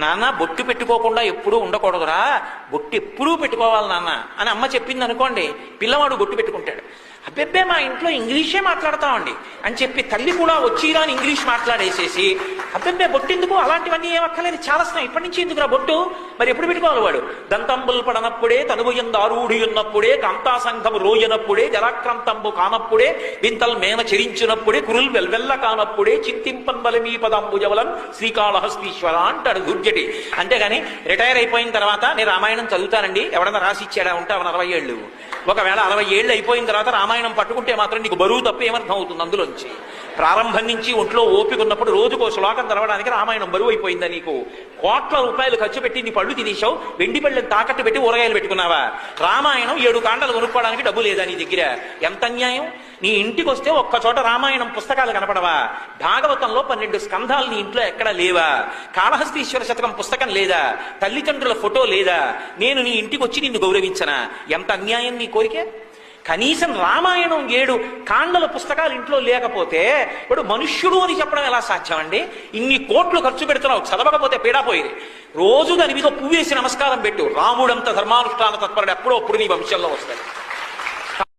నాన్న బొట్టు పెట్టుకోకుండా ఎప్పుడూ ఉండకూడదురా, బొట్టు ఎప్పుడూ పెట్టుకోవాలి నాన్న అని అమ్మ చెప్పింది అనుకోండి, పిల్లవాడు బొట్టు పెట్టుకుంటాడు. అబ్బెబ్బే మా ఇంట్లో ఇంగ్లీషే మాట్లాడతామండి అని చెప్పి తల్లి కూడా వచ్చిరాని ఇంగ్లీష్ మాట్లాడేసేసి అబ్బెబ్బే బొట్టెందుకు, అలాంటివన్నీ ఏమక్కర్లేదు, చాలా స్నేహం, ఇప్పటి నుంచి ఎందుకురా బొట్టు, మరి ఎప్పుడు పెట్టుకోవాలి వాడు? దంతంబుల్ పడనప్పుడే, తనువుయందు ఆరూఢి ఉన్నప్పుడే, కాంతా సంఘము రోయనప్పుడే, జలాక్రాంతంబు కానప్పుడే, వింతల్ మేన చెరించినప్పుడే, కురుల్ వెల్వెల్ల కానప్పుడే, చింతింపన్ బలమీ పదంబుజవలం శ్రీకాళహస్తీశ్వర అంటాడు దుర్జటి. అంతేగాని రిటైర్ అయిపోయిన తర్వాత నేను రామాయణం చదువుతానండి ఎవడన్నా రాసి ఇచ్చాడా ఉంటే అవన 60 ఏళ్ళు, ఒకవేళ 60 ఏళ్ళు అయిపోయిన తర్వాత రామాయణం పట్టుకుంటే మాత్రం నీకు బరువు తప్ప ఏమర్థం అవుతుంది? అందులోంచి ప్రారంభం నుంచి ఒంట్లో ఓపిక ఉన్నప్పుడు రోజుకో శ్లోకం చదవడానికి రామాయణం బరువు అయిపోయిందా నీకు? కోట్ల రూపాయలు ఖర్చు పెట్టి నీ పళ్ళు తినేసావు, వెండి పళ్ళని తాకట్టు పెట్టి ఊరగాయలు పెట్టుకున్నావా? రామాయణం 7 కాండలు కొనుక్కోవడానికి డబ్బు లేదా నీ దగ్గర? ఎంత అన్యాయం! నీ ఇంటికి వస్తే ఒక్క చోట రామాయణం పుస్తకాలు కనపడవా? భాగవతంలో 12 స్కంధాలు నీ ఇంట్లో ఎక్కడ లేవా? కాళహస్తీశ్వర శతకం పుస్తకం లేదా? తల్లిదండ్రుల ఫోటో లేదా? నేను నీ ఇంటికి వచ్చి నిన్ను గౌరవించనా? ఎంత అన్యాయం నీ కోరికే! కనీసం రామాయణం 7 కాండల పుస్తకాలు ఇంట్లో లేకపోతే ఇప్పుడు మనుష్యుడు అని చెప్పడం ఎలా సాధ్యం అండి? ఇన్ని కోట్లు ఖర్చు పెడుతున్నావు, చదవకపోతే పీడాపోయేది. రోజు దాని మీద పువ్వేసి నమస్కారం పెట్టు, రాముడంత ధర్మానుష్ఠాన తత్పరుడు ఎప్పుడో అప్పుడు నీ వంశంలో వస్తాడు.